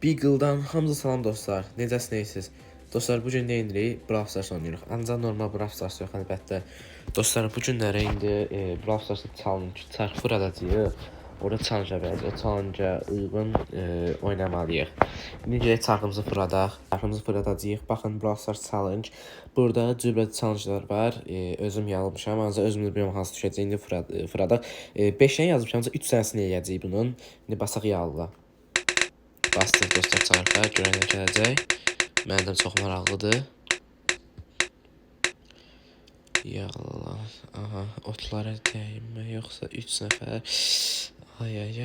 Beagle'dan hamınıza salam dostlar. Necəsiniz? Dostlar, bu gün nə edirik? Brawl Stars oynayırıq. Ancaq normal Brawl Stars yox, əlbəttə. Dostlar, bu günlərə indi Brawl Stars challenge çarx vuracağıq. Orada challenge yapacağız. O challenge-a uyğun oynamalıyıq. İndi gələk çarxımızı fırladaq. Çarxımızı fırladacağıq. Baxın, Brawl Stars challenge. Burada cürbəcə challenge-lar var. Özüm yazmışam. Ancaq özümüzü bilmirəm hansı düşəcək. İndi fırladaq. 5-dən yazmışam. 3 sənəsini eləyəcəyik bunun. İndi basaq yalla. Bastıq dostlar çarxa, görən nə gələcək. Mənim çox maraqlıdır. Yallah. Aha, otlara dəyinmə, yoxsa 3 nəfər. Ay. 3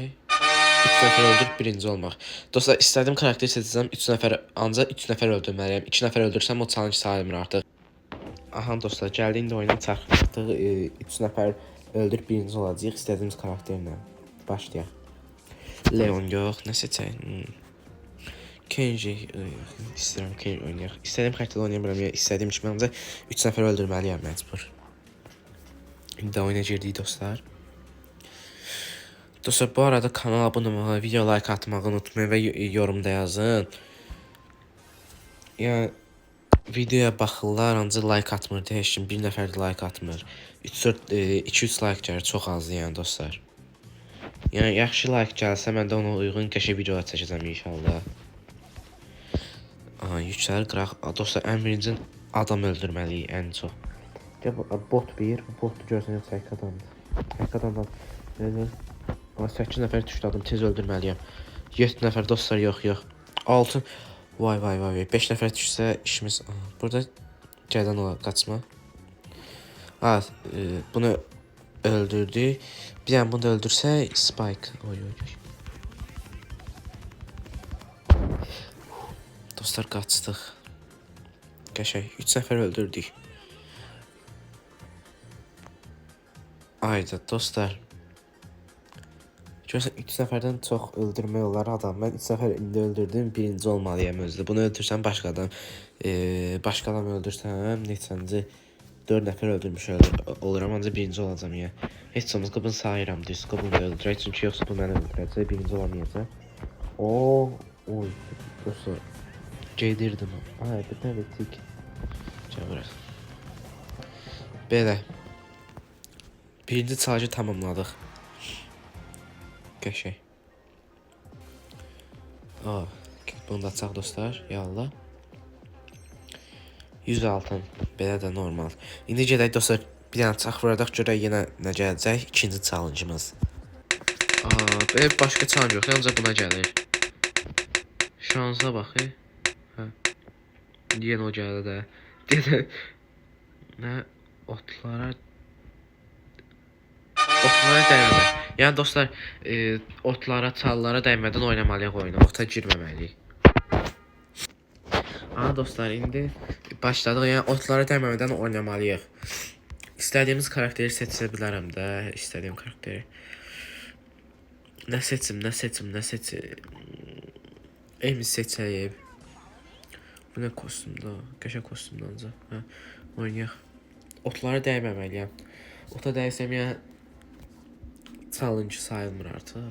nəfər öldürüb birinci olmaq. Dostlar, istədiyim karakteri seçəcəm. 3 nəfər, ancaq 3 nəfər öldürməliyəm. 2 nəfər öldürsəm o challenge sayılmır artıq. Aha dostlar, gəldi indi oyuna çarx artıq 3 nəfər öldürüb birinci olacağıq istədiyimiz karakterlə. Başlayaq. Leon yox, nə seçək? Kenji istəyirəm Kenji oynayaq. İstədiyim xəritədə oynaya bilirəm ya, istədiyim kimi ancaq 3 nəfər öldürməliyəm məcbur. İndi oyuna girdik dostlar. Dostlar, bu arada kanala abunə olmağı, video like atmağı unutmayın və yorumda yazın. Yəni videoya baxırlar, ancaq like atmır deyə heç kim, bir nəfər də like atmır. 2-3 like gəlir, çox azdır yəni dostlar. Yəni yaxşı like gəlsə mən də ona uyğun qəşəng videolar çəkəcəm inşallah. Aha, yükləri qıraq. Dostlar, ən birinci adam öldürməliyik ən çox. Bot 1, bot görsən yoxsa həqiq adamdır. Həqiq adamdır. 8 nəfər düşdü adam, tez öldürməliyəm. 7 nəfər dostlar, yox. 6, vay. 5 nəfər düşsə işimiz... Burada gəldən olar, qaçma. Bunu öldürdük. Bir dənə bunu da öldürsək, Spike. Oy. Dostlar, qaçdıq. Qəşəng, 3 nəfər öldürdük. Ayda dostlar. Görürsən, 3 nəfərdən çox öldürmək olar adam. Mən 3 nəfər indi öldürdüm, birinci olmalıyam özdə. Bunu öldürsəm başqa adam. Başqa adam öldürsəm, neçənci 4 nəfər öldürmüş oluram, ancaq birinci olacam ya. Heç olmaz, qıbını sayıram, düz qıbını da öldürək. Çünki yoxsa bu məni öldürəcək, birinci olamayacaq. Oy, dostlar. Gedirdim. Bir dənə tik. Gəl. Belə. Birinci challenge tamamladıq. Qəşəng. Bunu da açaq dostlar. Yallah. 100 altın. Belə də normal. İndi gedək dostlar. Bir dənə çarx vurardaq görək yenə nə gələcək. İkinci challenge'ımız. Belə başqa challenge yox. Ancaq buna gəlir. Şansa bax. Yenə o gəldi də. Nə? Otlara dəymədən. Yəni dostlar, otlara, çallara dəymədən oynamalıyıq oyunu. Ota girməməliyik. Dostlar, indi başladıq. Yəni otlara dəymədən oynamalıyıq. İstədiyimiz karakteri seçə bilərəm də. İstədiyim karakteri. Nə seçim? Emi seçəyib. Bu nə kostümdə? Qəşəng kostümdə ancaq. Oynayaq. Otlara dəyməməliyəm. Ota dəysəm ya challenge sayılmır artıq.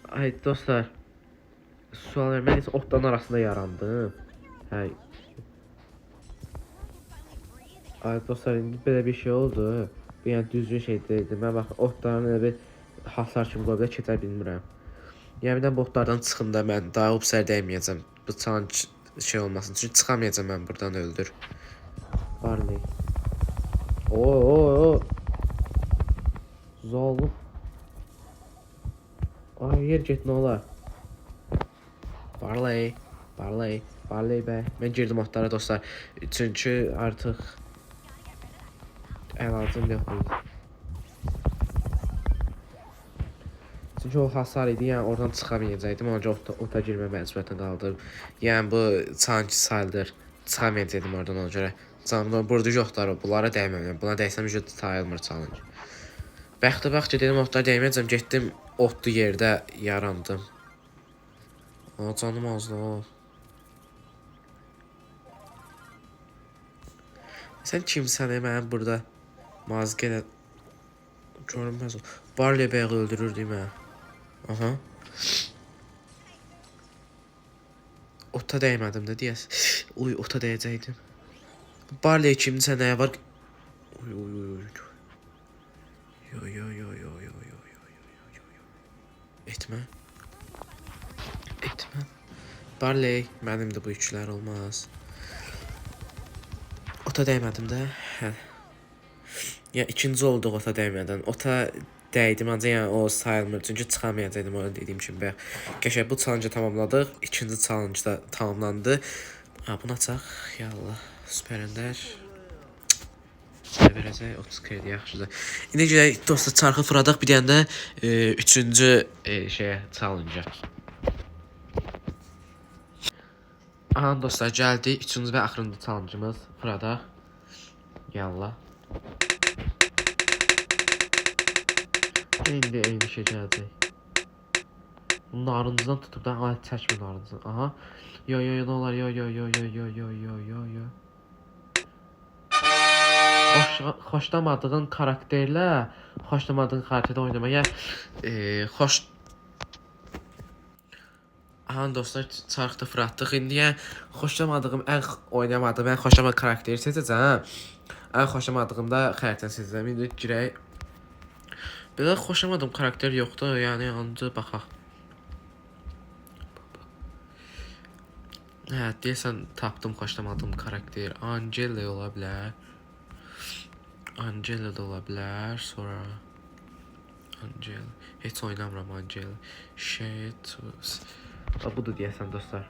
Ay dostlar, sual verməliysə otların arasında yarandım. Ay dostlar, indi belə bir şey oldu. Bu yəni düzgün şey deyildi. Mən baxın, otların elə bir hasar kimi qoyub da keçə bilmirəm. Yəni birdən botlardan çıxında mən daha upsər dəyməyəcəm. Bu challenge şey olmasın. Çünki çıxamayacam mən buradan öldür. Barley. Zalım. Ay yer get nə olar? Barley bəy. Mən girdim otlara dostlar. Çünki artıq əlacım yox idi. Çünki o hasar idi, yəni oradan çıxamayacaqdım, ancaq ota girmə məcburiyyətində qaldım. Yəni bu challenge sayılır. Çıxamayacaqdım oradan ona görə. Burada yoxlar, bunlara dəyməm. Buna dəysəm sayılmır challenge. Bəxtə bax ki, dedim otlara dəyməyəcəm, getdim otlu yerdə yarandım. Canım azdı o. Sən kimsən mənim burada mazgələ görünməz ol. Barley bəyə öldürür değil mi? Aha. Ota dəymədim də deyəs. Uy, ota dəyəcəkdim. Barley kimsə nəyə var? Uy uy uy uy. Yo yo yo yo yo yo yo yo. Etmə. Etmə. Barley, mənim də bu üçlər olmaz. Ota dəymədim də. Hə. Ya ikinci olduq ota dəymədən. Ota dəydim ancaq yəni o sayılmır. Çünki çıxamayacaqdım onu dediyim kimi. Bəx. Qəşəng bu challenge tamamladıq. İkinci challenge da tamamlandı. Ha, bunu açaq. Ya Allah. Süper Ender. Verəcək 30 kredi yaxşıdır. İndi gələk dostlar çarxı fıradaq bir dənə də üçüncü şeyə challenge-a. Aha dostlar gəldi. Üçüncü və axırıncı challenge-ımız fıradaq. Yallah. İndi eyni şey gələcək. Bunun narıncından tutub da ay çəkmir narıncından. Aha. Yo yo yo nə olar yo yo yo yo yo yo yo yo yo. Xoşlamadığın karakterlə xoşlamadığın xəritədə oynamaya xoş. Aha dostlar çarxda fıratdıq. İndi xoşlamadığım oynamadığım ən xoşlamadığım karakteri seçəcəm. Ən xoşlamadığım da xəritəni seçəcəm. İndi girək. Belə xoşlamadığım karakter yoxdur. Yəni ancaq baxaq. Hə, deyəsən tapdım xoşlamadığım karakter. Angela ola bilər. Angela da ola bilər. Sonra Angela. Heç oynamıram Angela. Shit. Budur deyəsən dostlar.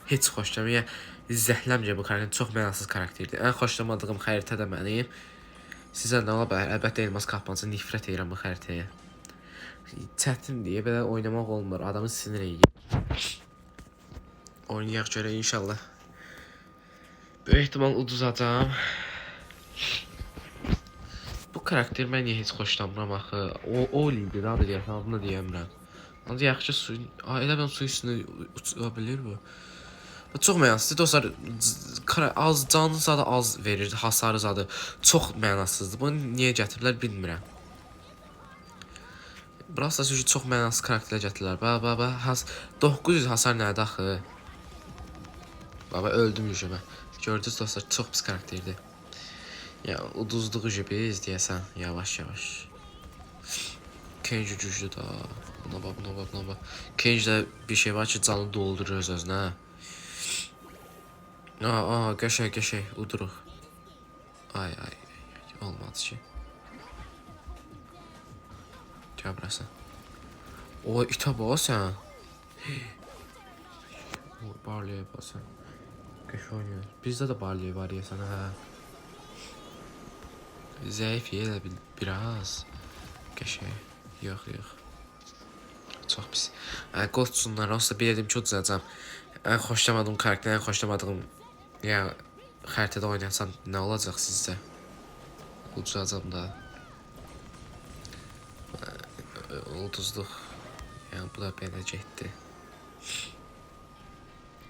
Heç xoşlamıram. Zəhləmcə bu karakter çox mənasız karakterdir. Ən xoşlamadığım xəritə də mənim. Sizə nə ola bilər? Əlbəttə elmas kapmancı nifrət edirəm bu xəritəyə. Çətindir, belə oynamaq olmur. Adamı sinir edir. Oynayaq görək inşallah. Böyük ehtimal uduzacağam. Bu karakter mən niyə heç xoşlamıram axı? O idi da deyəsən, adını deyəmirəm. Ancaq yaxşı su, elə mən su üstünə uça bilir bu. Çox mənasızdır dostlar. Az canlı zadı az verir, hasarı zadı çox mənasızdır. Bunu niyə gətiriblər bilmirəm. Burası da çox mənasız karakterlər gətirirlər. Baba 900 hasar nədir axı? Baba öldüm yüzümə. Gördünüz dostlar çox pis karakterdir. Ya uduzduğu biz deyəsən yavaş yavaş. Kenji güclü da. Buna bax. Kenji'də bir şey var ki canı doldurur öz-özünə. Qəşəng uduruq. Ay olmadı ki. Gəl burası. O itə bax sən. Barley basən. Qəşəng oynayır. Bizdə də Barley var deyəsən hə. Zəif elə biraz. Qəşəng. Yox. Çox pis. Qolçunlar olsa bilirdim ki uzacağam. Ən xoşlamadığım karakter, ən xoşlamadığım xəritədə oynayasam nə olacaq sizcə? Uzacağam da. Uduzduq. Yəni bu da belə getdi.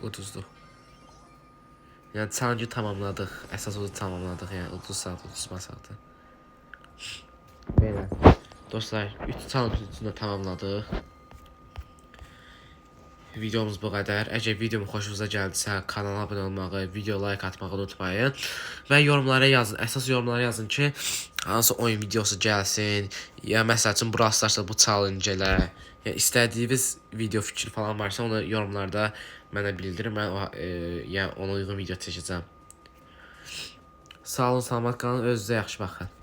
Uduzduq. Yəni challenge tamamladıq. Əsas odu tamamladıq. Yəni uduzmasaqdı. Belə. Dostlar, 3 challenge-ını da tamamladıq. Videomuz bu qədər. Əgər videom xoşunuza gəldisə, kanala abunə olmağı, video like atmağı unutmayın. Və yorumlara yazın. Əsas yorumlara yazın ki, hansı oyun videosu gəlsin. Ya məsəl üçün Brawl Stars'da bu challenge elə. Ya istədiyiniz video fikir falan varsa onu yorumlarda mənə bildirin. Mən ona uyğun video çəkəcəm. Sağ olun, salamat qalın, özünüzə yaxşı baxın.